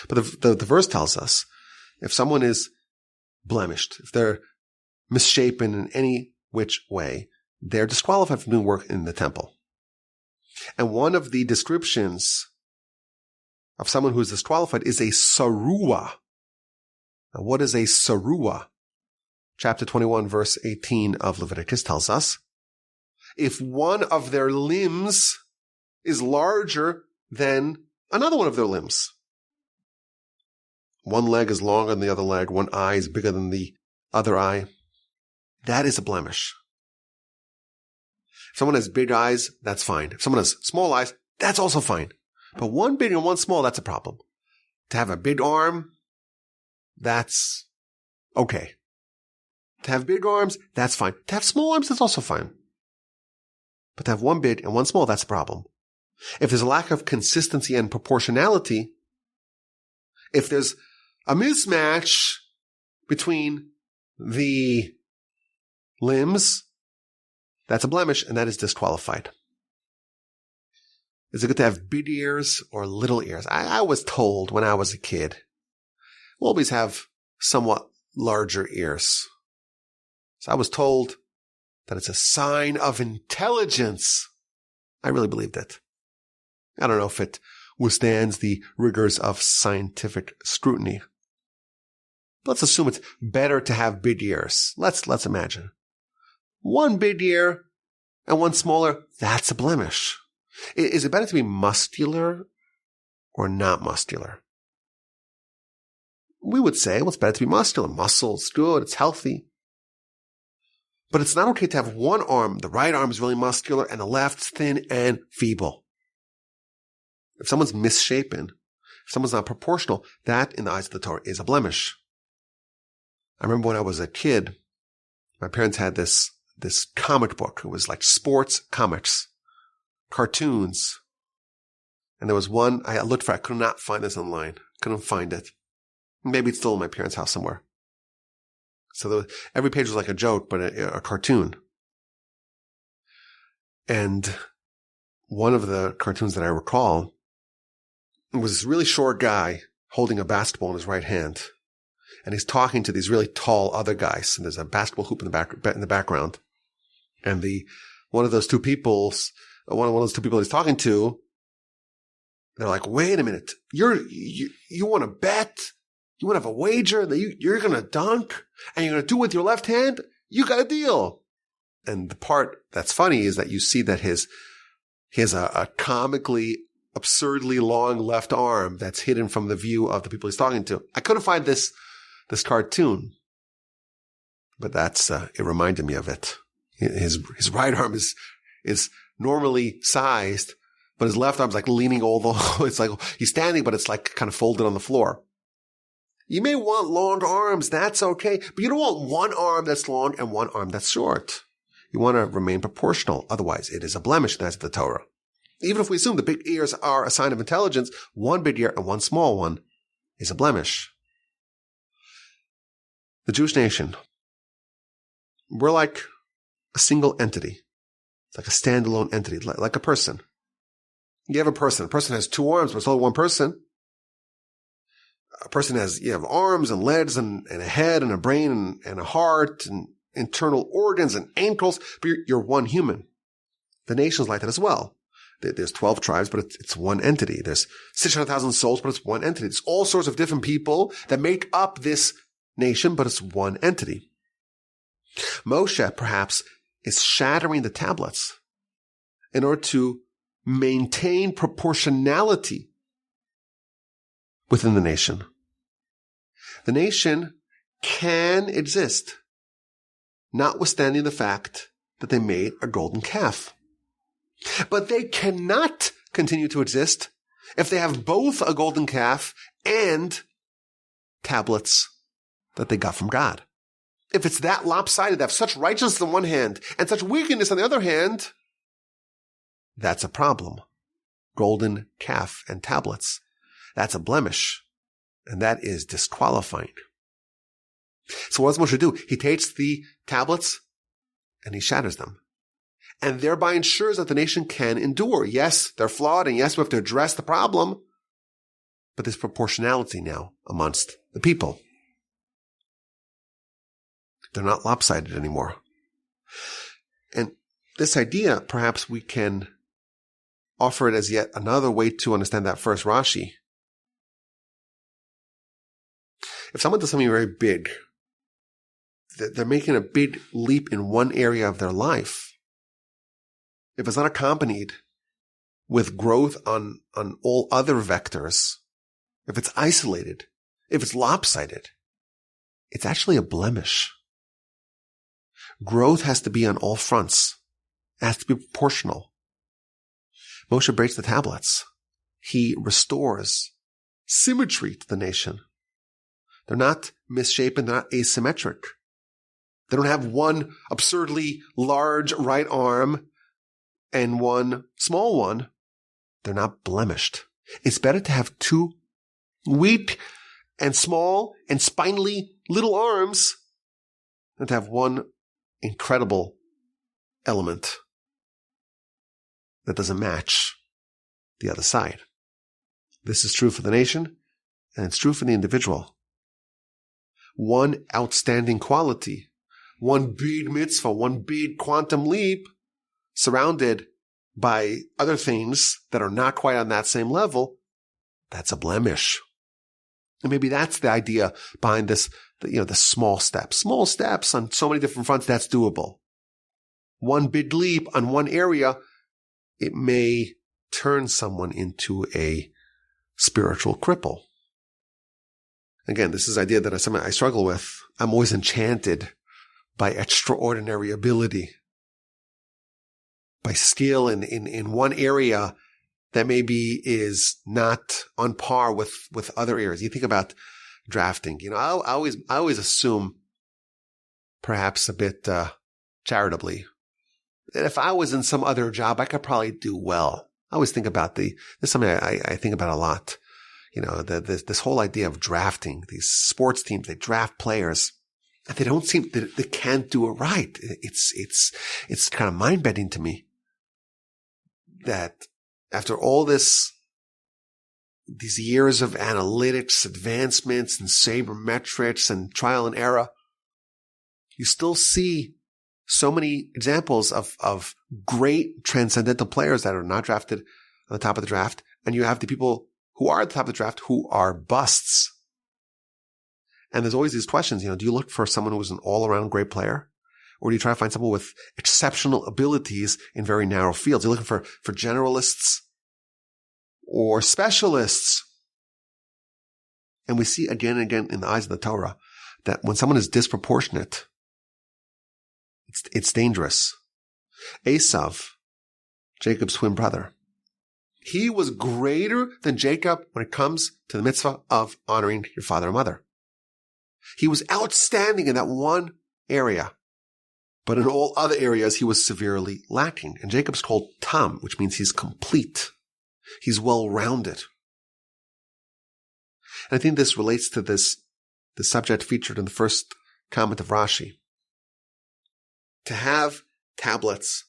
But the verse tells us, if someone is blemished, if they're misshapen in any which way, they're disqualified from doing work in the temple. And one of the descriptions of someone who is disqualified is a sarua. Now, what is a sarua? Chapter 21, verse 18 of Leviticus tells us, if one of their limbs is larger than another one of their limbs. One leg is longer than the other leg. One eye is bigger than the other eye. That is a blemish. If someone has big eyes, that's fine. If someone has small eyes, that's also fine. But one big and one small, that's a problem. To have a big arm, that's okay. To have big arms, that's fine. To have small arms, that's also fine. But to have one big and one small, that's a problem. If there's a lack of consistency and proportionality, if there's a mismatch between the limbs, that's a blemish, and that is disqualified. Is it good to have big ears or little ears? I was told when I was a kid, we'll always have somewhat larger ears. So I was told that it's a sign of intelligence. I really believed it. I don't know if it withstands the rigors of scientific scrutiny. Let's assume it's better to have big ears. Let's imagine. One big ear and one smaller, that's a blemish. Is it better to be muscular or not muscular? We would say, well, it's better to be muscular. Muscle is good, it's healthy. But it's not okay to have one arm, the right arm is really muscular, and the left's thin and feeble. If someone's misshapen, if someone's not proportional, that, in the eyes of the Torah, is a blemish. I remember when I was a kid, my parents had this comic book. It was like sports comics, cartoons. And there was one, I looked for, I could not find this online. Couldn't find it. Maybe it's still in my parents' house somewhere. So every page was like a joke, but a cartoon. And one of the cartoons that I recall was this really short guy holding a basketball in his right hand. And he's talking to these really tall other guys. And there's a basketball hoop in the background. And one of those two people he's talking to, they're like, wait a minute, you want to bet? You want to have a wager that you're going to dunk and you're going to do it with your left hand? You got a deal. And the part that's funny is that you see that he has a comically, absurdly long left arm that's hidden from the view of the people he's talking to. I couldn't find this cartoon, but it reminded me of it. His right arm is normally sized, but his left arm's like leaning it's like he's standing, but it's like kind of folded on the floor. You may want long arms, that's okay, but you don't want one arm that's long and one arm that's short. You want to remain proportional, otherwise it is a blemish in the eyes of the Torah. Even if we assume the big ears are a sign of intelligence, one big ear and one small one is a blemish. The Jewish nation, we're like a single entity. It's like a standalone entity, like a person. You have a person. A person has two arms, but it's only one person. A person you have arms and legs and a head and a brain and a heart and internal organs and ankles, but you're one human. The nation's like that as well. There's 12 tribes, but it's one entity. There's 600,000 souls, but it's one entity. There's all sorts of different people that make up this nation, but it's one entity. Moshe, perhaps, is shattering the tablets in order to maintain proportionality within the nation. The nation can exist, notwithstanding the fact that they made a golden calf. But they cannot continue to exist if they have both a golden calf and tablets that they got from God. If it's that lopsided, they have such righteousness on one hand and such wickedness on the other hand, that's a problem. Golden calf and tablets. That's a blemish. And that is disqualifying. So what does Moshe do? He takes the tablets and he shatters them. And thereby ensures that the nation can endure. Yes, they're flawed, and yes, we have to address the problem. But there's proportionality now amongst the people. They're not lopsided anymore. And this idea, perhaps we can offer it as yet another way to understand that first Rashi. If someone does something very big, they're making a big leap in one area of their life. If it's not accompanied with growth on all other vectors, if it's isolated, if it's lopsided, it's actually a blemish. Growth has to be on all fronts. It has to be proportional. Moshe breaks the tablets. He restores symmetry to the nation. They're not misshapen. They're not asymmetric. They don't have one absurdly large right arm and one small one. They're not blemished. It's better to have two weak and small and spindly little arms than to have one incredible element that doesn't match the other side. This is true for the nation, and it's true for the individual. One outstanding quality, one big mitzvah, one big quantum leap, surrounded by other things that are not quite on that same level, that's a blemish. And maybe that's the idea behind this, the small steps. Small steps on so many different fronts, that's doable. One big leap on one area, it may turn someone into a spiritual cripple. Again, this is an idea that is something I struggle with. I'm always enchanted by extraordinary ability, by skill in one area that maybe is not on par with other areas. You think about drafting. I always assume, perhaps a bit charitably, that if I was in some other job, I could probably do well. I always think about this is something I think about a lot. This whole idea of drafting. These sports teams, they draft players, and they can't do it right. It's kind of mind-bending to me that after all these years of analytics, advancements, and sabermetrics, and trial and error, you still see so many examples of great transcendental players that are not drafted on the top of the draft, and you have the people who are at the top of the draft who are busts. And there's always these questions, do you look for someone who's an all-around great player? Or do you try to find someone with exceptional abilities in very narrow fields? You're looking for generalists or specialists. And we see again and again in the eyes of the Torah that when someone is disproportionate, it's dangerous. Esav, Jacob's twin brother, he was greater than Jacob when it comes to the mitzvah of honoring your father and mother. He was outstanding in that one area, but in all other areas he was severely lacking. And Jacob's called Tam, which means he's complete. He's well-rounded. And I think this relates to the subject featured in the first comment of Rashi. To have tablets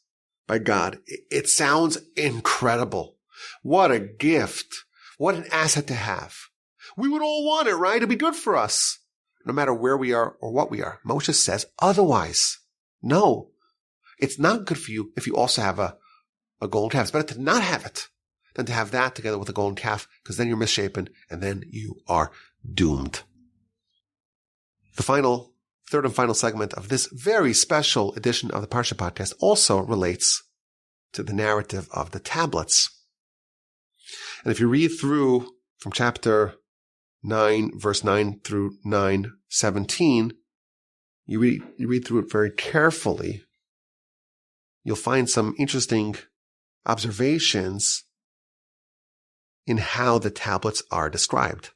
by God, it sounds incredible. What a gift. What an asset to have. We would all want it, right? It'd be good for us, no matter where we are or what we are. Moshe says otherwise. No, it's not good for you if you also have a golden calf. It's better to not have it than to have that together with a golden calf, because then you're misshapen and then you are doomed. The third and final segment of this very special edition of the Parsha podcast also relates to the narrative of the tablets. And if you read through from chapter 9, verse 9 through 9:17, you read through it very carefully, you'll find some interesting observations in how the tablets are described.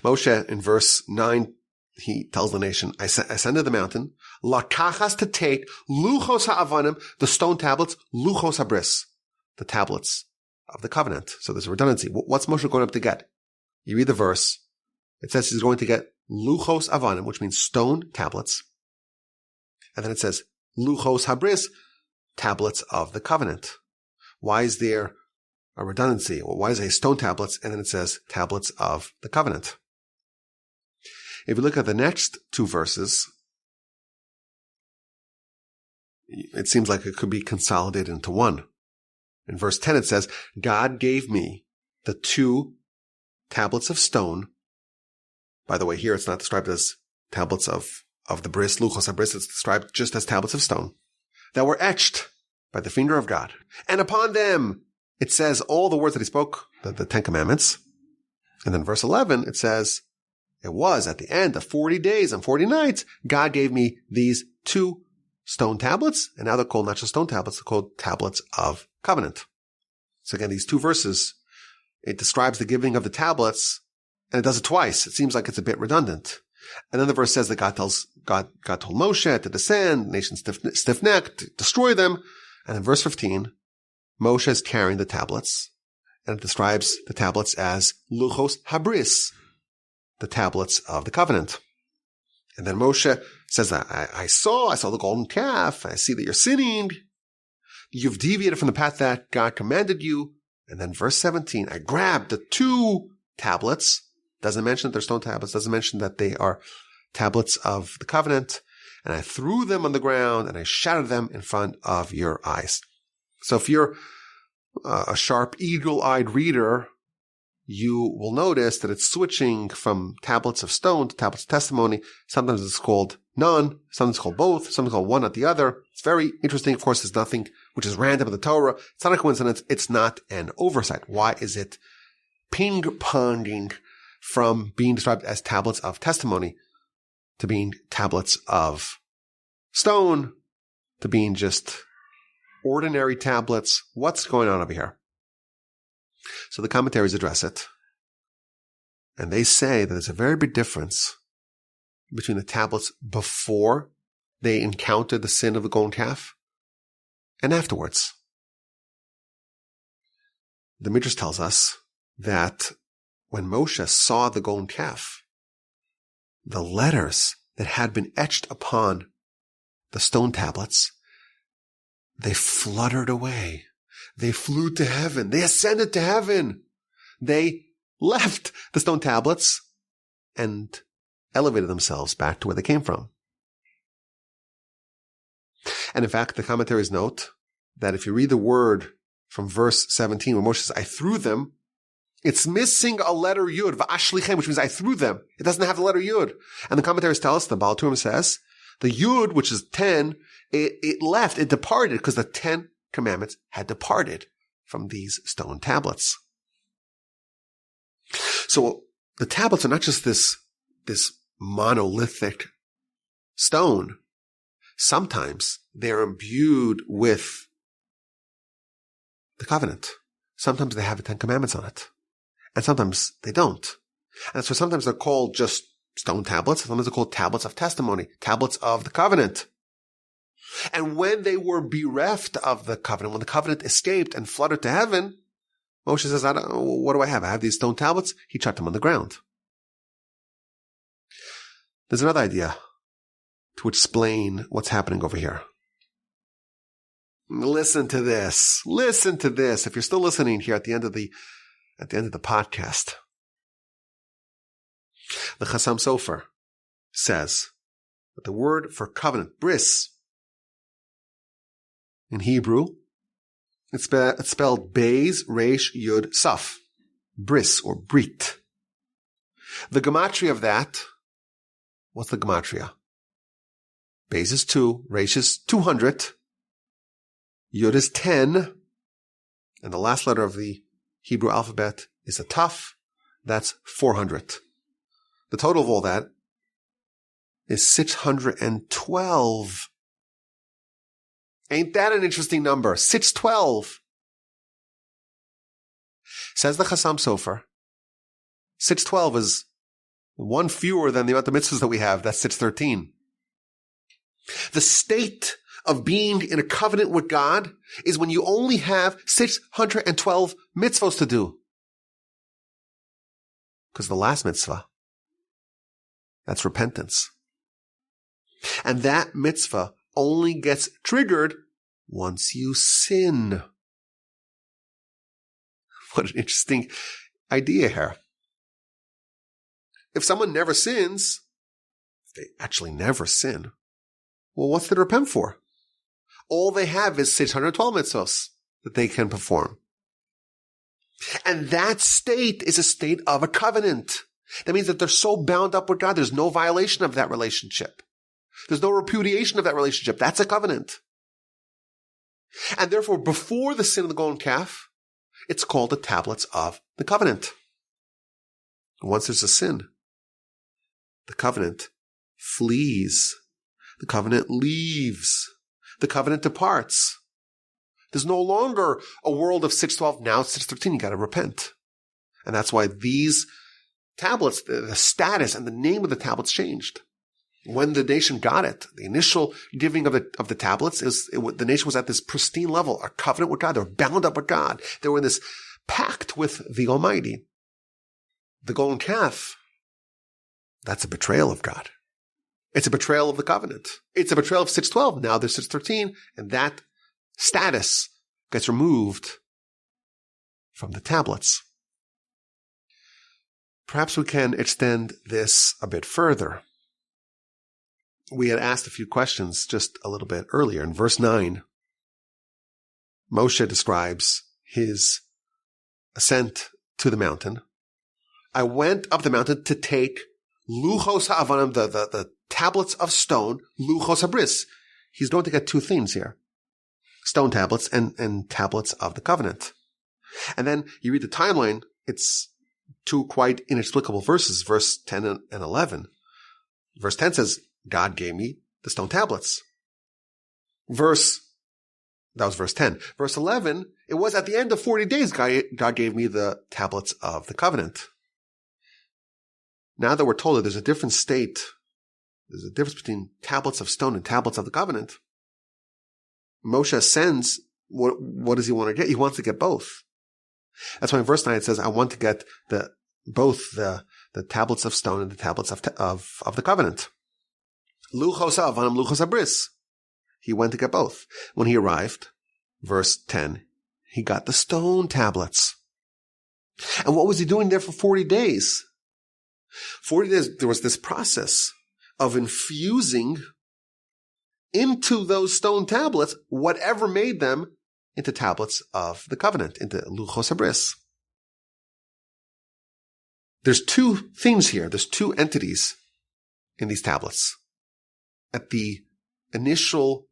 Moshe, in verse 9, he tells the nation, I ascended the mountain, lakachas, to take, luchos ha'avanim, the stone tablets, luchos habris, the tablets of the covenant. So there's a redundancy. What's Moshe going up to get? You read the verse. It says he's going to get luchos avanim, which means stone tablets. And then it says luchos habris, tablets of the covenant. Why is there a redundancy? Well, why does it say stone tablets? And then it says tablets of the covenant. If you look at the next two verses, it seems like it could be consolidated into one. In verse 10, it says, God gave me the 2 tablets of stone. By the way, here it's not described as tablets of the bris, luchos habris. It's described just as tablets of stone that were etched by the finger of God. And upon them, it says all the words that he spoke, the 10 commandments. And then verse 11, it says, it was at the end of 40 days and 40 nights, God gave me these 2 stone tablets, and now they're called not just stone tablets, they're called tablets of covenant. So again, these 2 verses, it describes the giving of the tablets, and it does it twice. It seems like it's a bit redundant. And then the verse says that God told Moshe to descend, nations stiff-necked, destroy them. And in verse 15, Moshe is carrying the tablets, and it describes the tablets as luchos habris, the tablets of the covenant. And then Moshe says, I saw the golden calf. I see that you're sinning. You've deviated from the path that God commanded you. And then verse 17, I grabbed the 2 tablets. Doesn't mention that they're stone tablets. Doesn't mention that they are tablets of the covenant. And I threw them on the ground and I shattered them in front of your eyes. So if you're a sharp, eagle-eyed reader, you will notice that it's switching from tablets of stone to tablets of testimony. Sometimes it's called none, sometimes it's called both, sometimes it's called one, not the other. It's very interesting. Of course, there's nothing which is random in the Torah. It's not a coincidence. It's not an oversight. Why is it ping-ponging from being described as tablets of testimony to being tablets of stone to being just ordinary tablets? What's going on over here? So the commentaries address it. And they say that there's a very big difference between the tablets before they encountered the sin of the golden calf and afterwards. The Midrash tells us that when Moshe saw the golden calf, the letters that had been etched upon the stone tablets, they fluttered away. They flew to heaven. They ascended to heaven. They left the stone tablets and elevated themselves back to where they came from. And in fact, the commentaries note that if you read the word from verse 17, when Moshe says, I threw them, it's missing a letter Yud, v'ashlichem, which means I threw them. It doesn't have the letter Yud. And the commentaries tell us, the Baal Turim says, the Yud, which is 10, it left, it departed because the 10 commandments had departed from these stone tablets. So the tablets are not just this monolithic stone. Sometimes they're imbued with the covenant. Sometimes they have the 10 commandments on it. And sometimes they don't. And so sometimes they're called just stone tablets. Sometimes they're called tablets of testimony, tablets of the covenant. And when they were bereft of the covenant, when the covenant escaped and fluttered to heaven, Moshe says, what do I have? I have these stone tablets. He chucked them on the ground. There's another idea to explain what's happening over here. Listen to this. Listen to this. If you're still listening here at the end of the podcast, the Chassam Sofer says that the word for covenant, bris, in Hebrew, it's spelled Beis, Resh, Yud, Saf. Bris, or Brit. The gematria of that, what's the gematria? Beis is 2, Resh is 200, Yud is 10, and the last letter of the Hebrew alphabet is a Taf, that's 400. The total of all that is 612. Ain't that an interesting number? 612. Says the Chassam Sofer, 612 is one fewer than the amount of mitzvahs that we have. That's 613. The state of being in a covenant with God is when you only have 612 mitzvahs to do. Because the last mitzvah, that's repentance. And that mitzvah only gets triggered once you sin. What an interesting idea here. If someone never sins, if they actually never sin, well, what's there to repent for? All they have is 612 mitzvahs that they can perform. And that state is a state of a covenant. That means that they're so bound up with God, there's no violation of that relationship. There's no repudiation of that relationship. That's a covenant. And therefore, before the sin of the golden calf, it's called the tablets of the covenant. Once there's a sin, the covenant flees. The covenant leaves. The covenant departs. There's no longer a world of 612. Now it's 613. You got to repent. And that's why these tablets, the status and the name of the tablets changed. When the nation got it, the initial giving of the tablets, the nation was at this pristine level, a covenant with God. They were bound up with God. They were in this pact with the Almighty. The golden calf, that's a betrayal of God. It's a betrayal of the covenant. It's a betrayal of 612. Now there's 613, and that status gets removed from the tablets. Perhaps we can extend this a bit further. We had asked a few questions just a little bit earlier. In verse 9, Moshe describes his ascent to the mountain. I went up the mountain to take luchos ha'avanim, the tablets of stone, luchos habris. He's going to get two themes here. Stone tablets and tablets of the covenant. And then you read the timeline, it's two quite inexplicable verses, verse 10 and 11. Verse 10 says, God gave me the stone tablets. That was verse 10. Verse 11, it was at the end of 40 days God gave me the tablets of the covenant. Now that we're told that there's a different state, there's a difference between tablets of stone and tablets of the covenant, Moshe ascends. What does he want to get? He wants to get both. That's why in verse 9 it says, I want to get both the tablets of stone and the tablets of the covenant. Luchos ha'avanim, luchos habris. He went to get both. When he arrived, verse 10, he got the stone tablets. And what was he doing there for 40 days? 40 days, there was this process of infusing into those stone tablets whatever made them into tablets of the covenant, into luchos habris. There's two themes here. There's two entities in these tablets. At the initial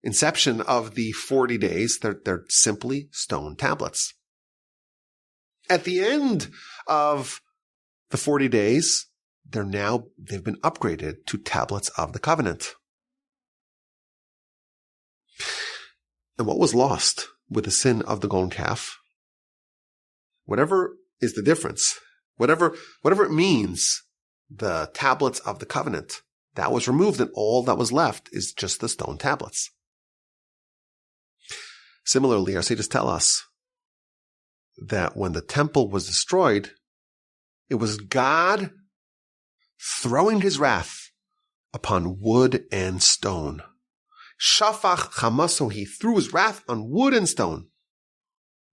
inception of the 40 days, they're simply stone tablets. At the end of the 40 days, they've been upgraded to tablets of the covenant. And what was lost with the sin of the golden calf? Whatever is the difference, whatever it means, the tablets of the covenant, that was removed, and all that was left is just the stone tablets. Similarly, our sages tell us that when the temple was destroyed, it was God throwing his wrath upon wood and stone. Shafach chamaso, he threw his wrath on wood and stone.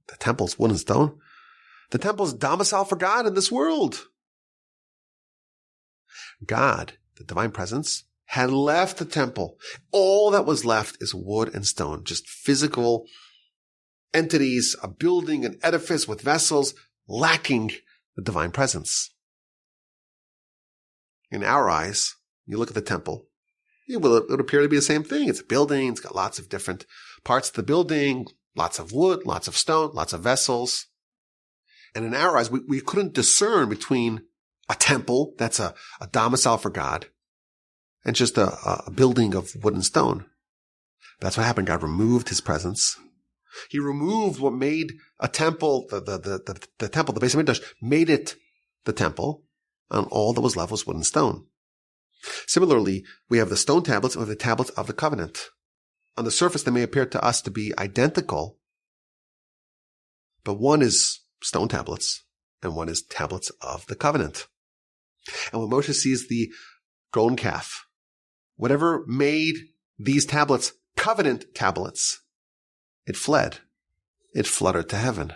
The temple's wood and stone. The temple's domicile for God in this world. God, the divine presence, had left the temple. All that was left is wood and stone, just physical entities, a building, an edifice with vessels, lacking the divine presence. In our eyes, you look at the temple, it would appear to be the same thing. It's a building, it's got lots of different parts of the building, lots of wood, lots of stone, lots of vessels. And in our eyes, we couldn't discern between a temple, that's a domicile for God, and just a building of wood and stone. That's what happened. God removed his presence. He removed what made a temple, the temple, the Beis Hamikdash, made it the temple, and all that was left was wood and stone. Similarly, we have the stone tablets and the tablets of the covenant. On the surface, they may appear to us to be identical, but one is stone tablets and one is tablets of the covenant. And when Moshe sees the golden calf, whatever made these tablets covenant tablets, it fled. It fluttered to heaven.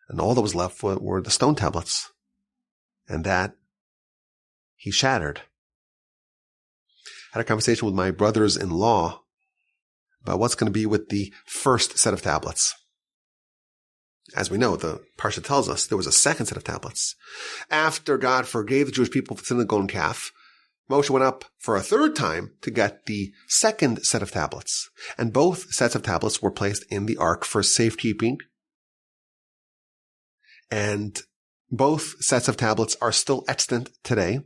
And all that was left were the stone tablets. And that he shattered. I had a conversation with my brothers-in-law about what's going to be with the first set of tablets. As we know, the Parsha tells us there was a second set of tablets. After God forgave the Jewish people for the sin of the golden calf, Moshe went up for a third time to get the second set of tablets. And both sets of tablets were placed in the ark for safekeeping. And both sets of tablets are still extant today.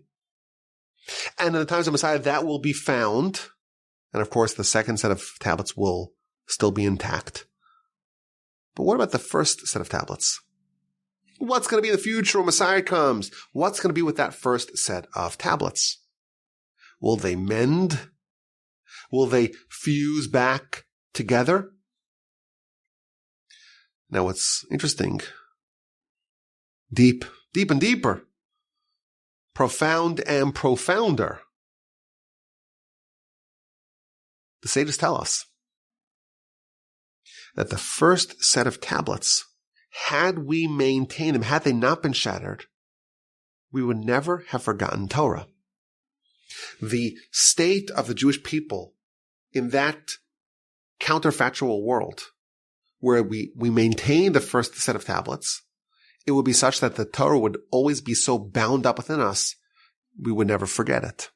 And in the times of Messiah, that will be found. And of course, the second set of tablets will still be intact. But what about the first set of tablets? What's going to be in the future when Messiah comes? What's going to be with that first set of tablets? Will they mend? Will they fuse back together? Now what's interesting, deep and deeper, profound and profounder, the sages tell us that the first set of tablets, had we maintained them, had they not been shattered, we would never have forgotten Torah. The state of the Jewish people in that counterfactual world where we maintain the first set of tablets it would be such that the Torah would always be so bound up within us, we would never forget it.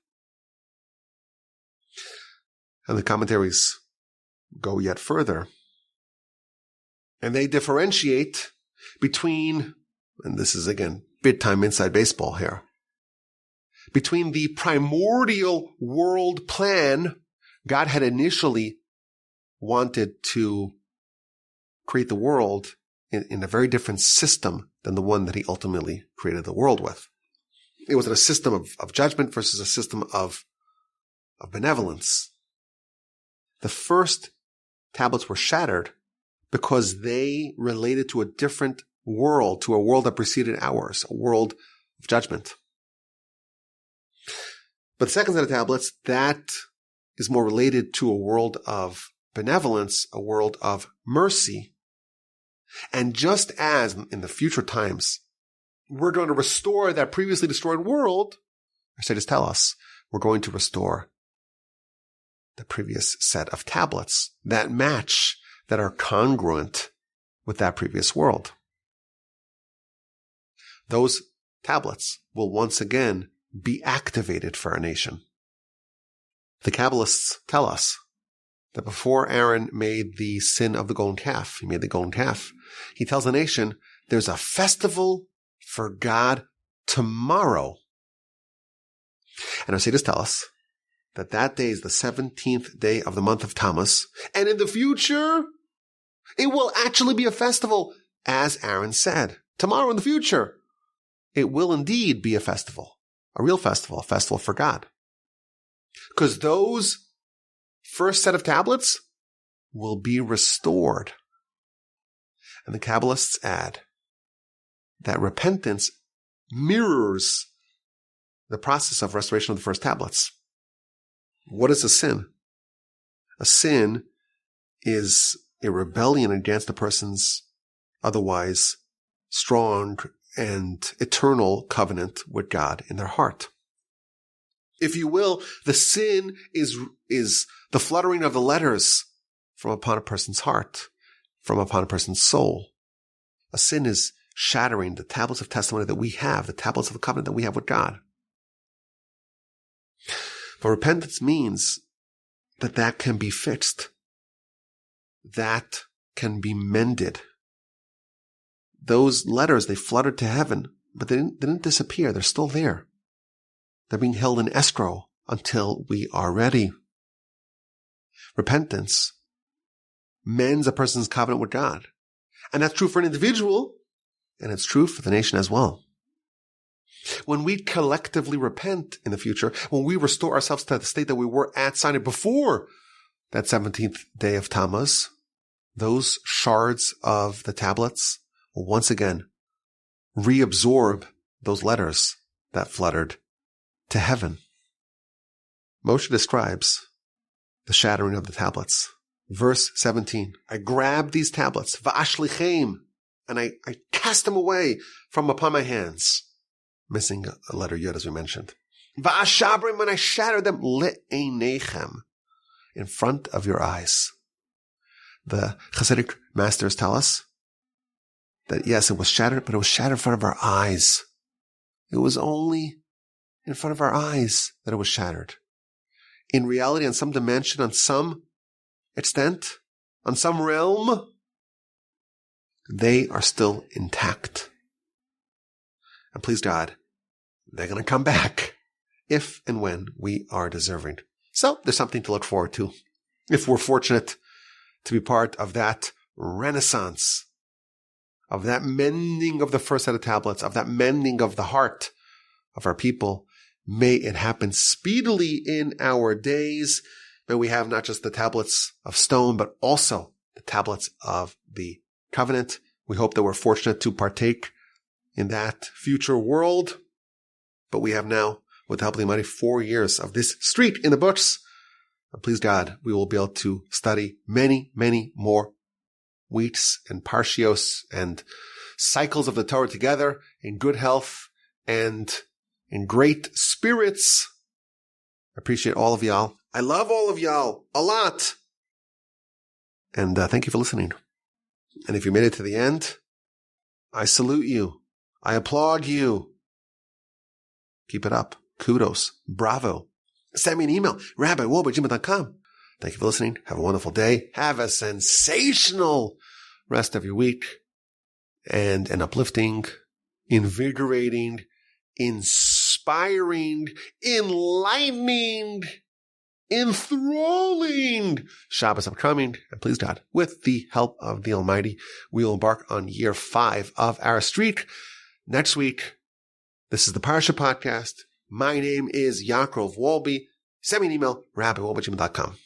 And the commentaries go yet further. And they differentiate between, and this is again, big time inside baseball here, between the primordial world plan God had initially wanted to create the world in a very different system than the one that he ultimately created the world with. It was in a system of judgment versus a system of benevolence. The first tablets were shattered because they related to a different world, to a world that preceded ours, a world of judgment. But the second set of tablets, that is more related to a world of benevolence, a world of mercy. And just as in the future times, we're going to restore that previously destroyed world, our sages tell us, we're going to restore the previous set of tablets that match, that are congruent with that previous world. Those tablets will once again be activated for our nation. The Kabbalists tell us that before Aaron made the sin of the golden calf, he tells the nation, there's a festival for God tomorrow. And our sages tell us that that day is the 17th day of the month of Tammuz, and in the future, it will actually be a festival, as Aaron said. Tomorrow in the future, it will indeed be a festival, a real festival, a festival for God. Because those first set of tablets will be restored. And the Kabbalists add that repentance mirrors the process of restoration of the first tablets. What is a sin? A sin is a rebellion against a person's otherwise strong and eternal covenant with God in their heart. If you will, the sin is the fluttering of the letters from upon a person's heart, from upon a person's soul. A sin is shattering the tablets of testimony that we have, the tablets of the covenant that we have with God. But repentance means that can be fixed. That can be mended. Those letters, they fluttered to heaven, but they didn't disappear. They're still there. They're being held in escrow until we are ready. Repentance mends a person's covenant with God. And that's true for an individual, and it's true for the nation as well. When we collectively repent in the future, when we restore ourselves to the state that we were at Sinai before that 17th day of Tammuz, those shards of the tablets will once again reabsorb those letters that fluttered to heaven. Moshe describes the shattering of the tablets. Verse 17, I grabbed these tablets, va'ashlichem, and I cast them away from upon my hands. Missing a letter yud, as we mentioned. Va'ashabrim, and I shattered them, le'einechem, in front of your eyes. The Hasidic masters tell us that yes, it was shattered, but it was shattered in front of our eyes. It was only in front of our eyes that it was shattered. In reality, on some dimension, on some extent, on some realm, they are still intact. And please God, they're going to come back if and when we are deserving. So there's something to look forward to. If we're fortunate to be part of that renaissance, of that mending of the first set of tablets, of that mending of the heart of our people, may it happen speedily in our days. May we have not just the tablets of stone, but also the tablets of the covenant. We hope that we're fortunate to partake in that future world. But we have now, with the help of the Almighty, 4 years of this street in the books. And please God, we will be able to study many, many more weeks and parshios and cycles of the Torah together in good health and in great spirits. I appreciate all of y'all. I love all of y'all a lot. And thank you for listening. And if you made it to the end, I salute you. I applaud you. Keep it up. Kudos. Bravo. Send me an email, rabbiwolbe@gmail.com. Thank you for listening. Have a wonderful day. Have a sensational rest of your week. And an uplifting, invigorating, inspiring, enlightening, enthralling Shabbos upcoming. And please God, with the help of the Almighty, we will embark on year 5 of our streak. Next week, this is the Parsha podcast. My name is Yaakov Wolbe. Send me an email, rabbiwolbe@gmail.com.